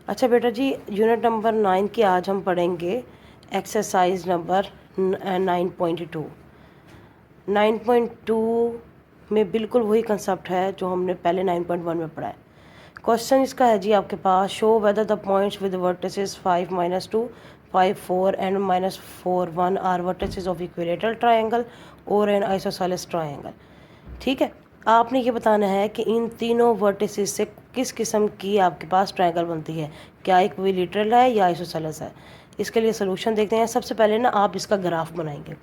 अच्छा बेटा जी, unit number 9 की आज हम पढ़ेंगे एक्सरसाइज नंबर 9.2। 9.2 में बिल्कुल वही कंसेप्ट है जो हमने पहले 9.1 में पढ़ा है। क्वेश्चन इसका है जी आपके पास, show whether the points with vertices 5 -2 5 4 and -4 1 are vertices of equilateral triangle और एन आइसोसेलेस ट्रायंगल। ठीक है, आपने ये बताना है कि इन तीनों वर्टिसेस से किस किस्म की आपके पास ट्रायंगल बनती है, क्या इक्विलेटरल है या आइसोसेलेस है। इसके लिए सोल्यूशन देखते हैं। सबसे पहले ना आप इसका ग्राफ बनाएंगे।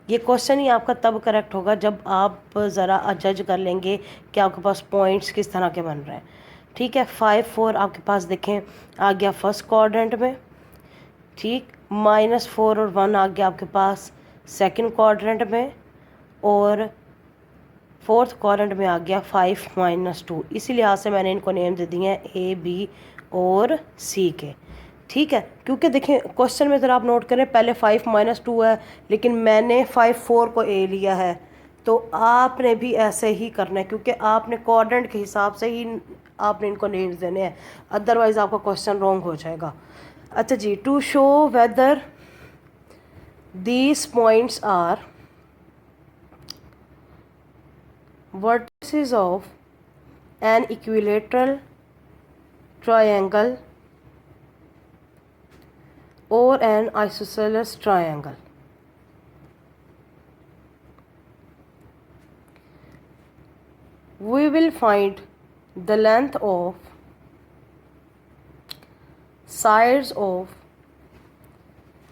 ये क्वेश्चन ही आपका तब करेक्ट होगा जब आप ज़रा जज कर लेंगे कि आपके पास पॉइंट्स किस तरह के बन रहे हैं। ठीक है, 5 4 आपके पास देखें आ गया फर्स्ट क्वाड्रेंट में। ठीक, -4 और 1 आ गया आपके पास सेकंड क्वाड्रेंट में, और फोर्थ क्वाड्रेंट में आ गया 5 -2। इसी लिहाज से मैंने इनको नेम दे दिए हैं ए, बी और सी के। ठीक है, क्योंकि देखें क्वेश्चन में ज़रा आप नोट करें, पहले 5 -2 है लेकिन मैंने 5 4 को ए लिया है, तो आपने भी ऐसे ही करना है क्योंकि आपने क्वाड्रेंट के हिसाब से ही आपने इनको नेम्स देने हैं, अदरवाइज आपका क्वेश्चन रॉन्ग हो जाएगा। अच्छा जी, to show whether these points are vertices of an equilateral triangle or an isosceles triangle. We will find the length of sides of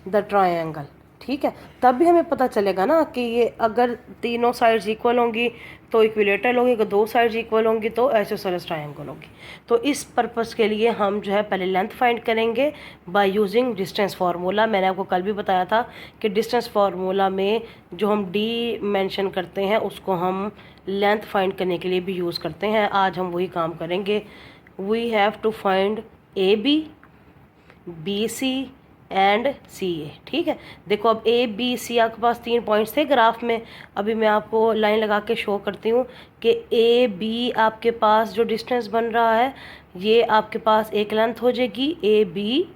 the triangle. ठीक है, तब भी हमें पता चलेगा ना कि ये अगर तीनों साइड्स इक्वल होंगी तो इक्विलेटरल होगी, अगर दो साइड्स इक्वल होंगी तो आइसोसेलेस ट्रायंगल होगी। तो इस पर्पस के लिए हम जो है पहले लेंथ फाइंड करेंगे बाय यूजिंग डिस्टेंस फार्मूला। मैंने आपको कल भी बताया था कि डिस्टेंस फार्मूला में जो हम डी मेंशन करते हैं उसको हम लेंथ फाइंड करने के लिए भी यूज़ करते हैं। आज हम वही काम करेंगे। We have to find A B C and C A. ठीक है, देखो अब ए बी सी आपके पास 3 पॉइंट्स थे ग्राफ में। अभी मैं आपको लाइन लगा के शो करती हूँ कि ए बी आपके पास जो डिस्टेंस बन रहा है ये आपके पास एक लेंथ हो जाएगी ए बी।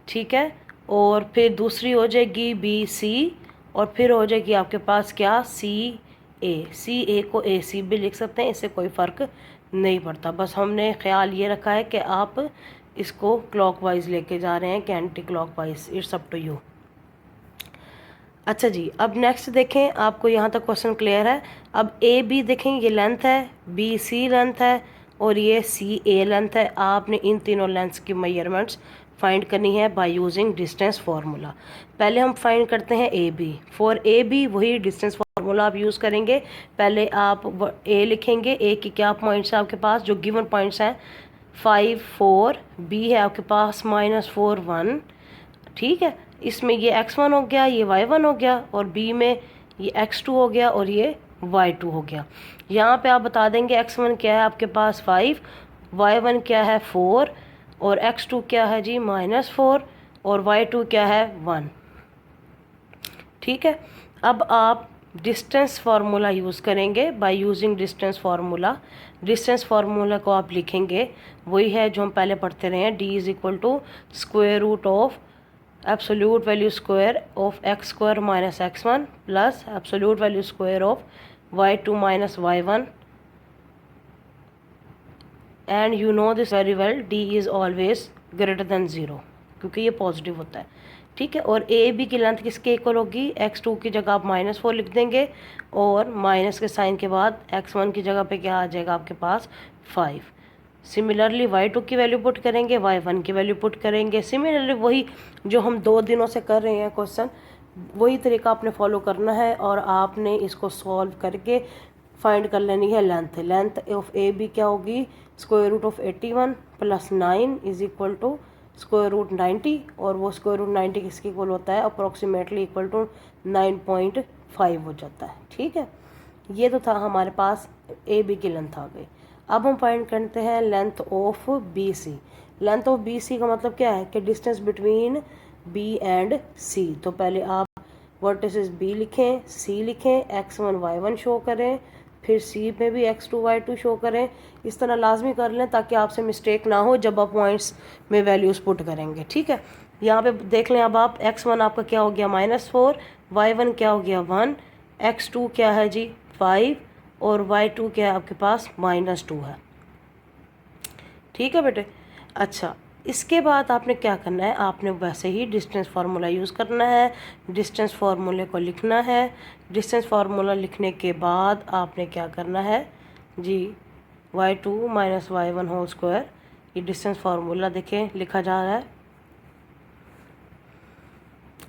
ठीक है, और फिर दूसरी हो जाएगी बी सी, और फिर हो जाएगी आपके पास क्या, सी ए को ए सी भी लिख सकते हैं, इससे कोई फ़र्क नहीं पड़ता। बस हमने ख्याल ये रखा है कि आप इसको क्लॉकवाइज लेके जा रहे हैं कि anti clockwise, it's up to you. अच्छा जी, अब नेक्स्ट देखें, आपको यहाँ तक क्वेश्चन क्लियर है। अब ए बी देखें, ये लेंथ है, बी सी लेंथ है और ये सी ए लेंथ है। आपने इन तीनों लेंथ्स की मेजरमेंट्स फाइंड करनी है बाय यूजिंग डिस्टेंस फार्मूला। पहले हम फाइंड करते हैं A B. For A B वही डिस्टेंस फार्मूला आप यूज़ करेंगे। पहले आप ए लिखेंगे, ए की क्या पॉइंट्स हैं आपके पास, जो गिवन पॉइंट्स हैं 5 4, बी है आपके पास -4 1। ठीक है, इसमें ये x1 हो गया, ये y1 हो गया, और b में ये x2 हो गया और ये y2 हो गया। यहाँ पे आप बता देंगे x1 क्या है आपके पास 5, y1 क्या है 4 और x2 क्या है जी -4 और y2 क्या है 1। ठीक है, अब आप डिस्टेंस फार्मूला यूज़ करेंगे by using distance formula. Distance formula को आप लिखेंगे वही है जो हम पहले पढ़ते रहे हैं, d is equal to square root of absolute value square of X square minus x1 plus absolute value square of y2 minus y1। And you know this very well, d is always greater than 0 क्योंकि ये positive होता है। ठीक है, और A B की length किसके equal होगी, x2 की जगह आप -4 लिख देंगे और माइनस के साइन के बाद x1 की जगह पे क्या आ जाएगा आपके पास 5। सिमिलरली y2 की वैल्यू पुट करेंगे, y1 की वैल्यू पुट करेंगे। सिमिलरली वही जो हम 2 दिनों से कर रहे हैं क्वेश्चन, वही तरीका आपने फॉलो करना है और आपने इसको सॉल्व करके फाइंड कर लेनी है length. Length of A B क्या होगी, square root of 81 plus 9 is equal to square root 90, और वो स्क्वायर रूट 90 किसके इक्वल होता है, अप्रॉक्सीमेटली इक्वल टू 9.5 हो जाता है। ठीक है, ये तो था हमारे पास ए बी की लेंथ आ गई। अब हम फाइंड करते हैं length of B C. Length of B C का मतलब क्या है कि distance between B and C. तो पहले आप वर्टिसेस बी लिखें, सी लिखें, x1 y1 शो करें, फिर सी में भी x2y2 शो करें। इस तरह लाजमी कर लें ताकि आपसे मिस्टेक ना हो जब आप पॉइंट्स में वैल्यूज़ पुट करेंगे। ठीक है, यहाँ पे देख लें अब आप, x1 आपका क्या हो गया -4, y1 क्या हो गया 1, x2 क्या है जी 5 और y2 क्या है आपके पास -2 है। ठीक है बेटे। अच्छा, इसके बाद आपने क्या करना है, आपने वैसे ही डिस्टेंस फार्मूला यूज़ करना है, डिस्टेंस फार्मूले को लिखना है। डिस्टेंस फार्मूला लिखने के बाद आपने क्या करना है जी, y2 - y1 होल स्क्वायर, ये डिस्टेंस फार्मूला देखें लिखा जा रहा है।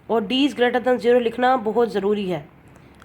और d इज़ ग्रेटर दैन 0 लिखना बहुत ज़रूरी है,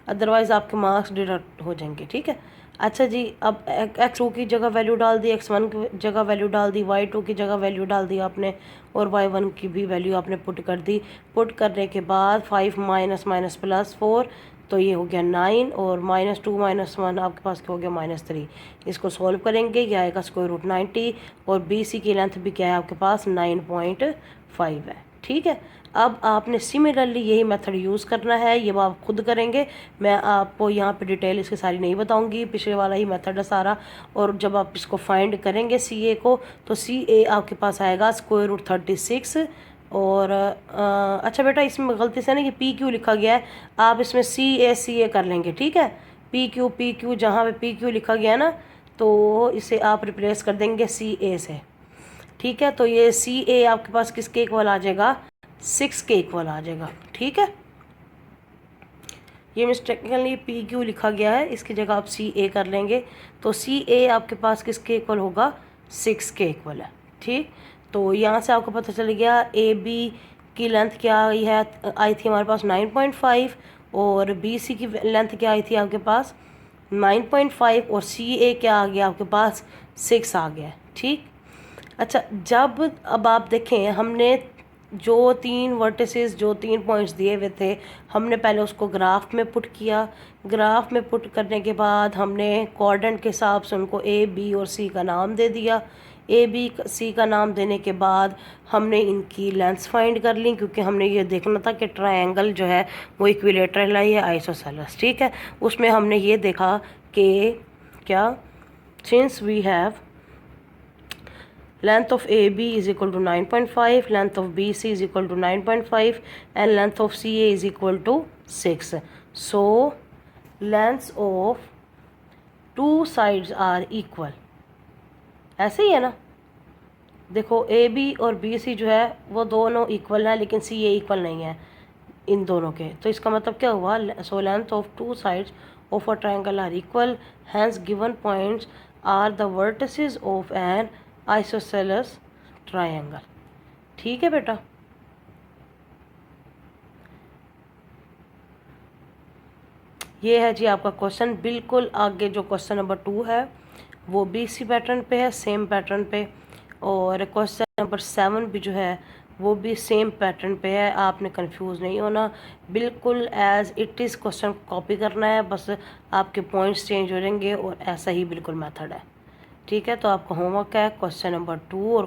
अदरवाइज़ आपके मार्क्स डिडक्ट हो जाएंगे। ठीक है। अच्छा जी, अब x2 की जगह वैल्यू डाल दी, x1 की जगह वैल्यू डाल दी, y2 की जगह वैल्यू डाल दी आपने, और y1 की भी वैल्यू आपने पुट कर दी। पुट करने के बाद 5 माइनस प्लस 4, तो ये हो गया 9, और -2 - 1 आपके पास क्या हो गया -3। इसको सॉल्व करेंगे, ये आएगा √90, और बी सी की लेंथ भी क्या है आपके पास 9.5 है। ठीक है। अब आपने सिमिलरली यही मेथड यूज़ करना है, ये आप खुद करेंगे, मैं आपको यहाँ पे डिटेल इसकी सारी नहीं बताऊंगी, पिछले वाला ही मेथड है सारा। और जब आप इसको फाइंड करेंगे CA को, तो CA आपके पास आएगा √36। और अच्छा बेटा, इसमें गलती से ना ये PQ लिखा गया है, आप इसमें CA कर लेंगे। ठीक है, PQ जहाँ पे PQ लिखा गया ना, तो इसे आप रिप्लेस कर देंगे CA से। ठीक है, तो ये CA आपके पास किसके इक्वल आ जाएगा, 6 के इक्वल आ जाएगा। ठीक है, ये मिस्टेकली PQ लिखा गया है, इसकी जगह आप CA कर लेंगे, तो CA आपके पास किसके इक्वल होगा, 6 के इक्वल है। ठीक, तो यहाँ से आपको पता चल गया AB की लेंथ क्या आई है, आई थी हमारे पास 9.5, और BC की लेंथ क्या आई थी आपके पास 9.5, और CA क्या आ गया आपके पास 6 आ गया। ठीक। अच्छा, जब अब आप देखें, हमने जो 3 वर्टिसेस, जो 3 पॉइंट्स दिए हुए थे, हमने पहले उसको ग्राफ में पुट किया। ग्राफ में पुट करने के बाद हमने कोऑर्डिनेट के हिसाब से उनको A, B और C का नाम दे दिया। A, B, C का नाम देने के बाद हमने इनकी लेंथ्स फाइंड कर ली, क्योंकि हमने ये देखना था कि ट्रायंगल जो है वो इक्विलेटरल है या आइसोसेलेस। ठीक है, उसमें हमने ये देखा कि क्या, since we have length of AB is equal to 9.5, length of BC is equal to 9.5, and length of CA is equal to 6. So lengths of two sides are equal. ऐसे ही है ना, देखो AB और BC जो है वो दोनों equal हैं, लेकिन CA इक्वल नहीं है इन दोनों के। तो इसका मतलब क्या हुआ, so length of two sides of a triangle are equal, hence given points are the vertices of an isosceles triangle. ठीक है बेटा। ये है जी आपका क्वेश्चन। बिल्कुल आगे जो क्वेश्चन नंबर 2 है वो भी इसी पैटर्न पे है, सेम पैटर्न पे, और क्वेश्चन नंबर 7 भी जो है वो भी सेम पैटर्न पे है। आपने कंफ्यूज नहीं होना, बिल्कुल as it is question copy करना है, बस आपके पॉइंट्स चेंज हो जाएंगे, और ऐसा ही बिल्कुल मेथड है। ठीक है, तो आपका होमवर्क है क्वेश्चन नंबर 2 और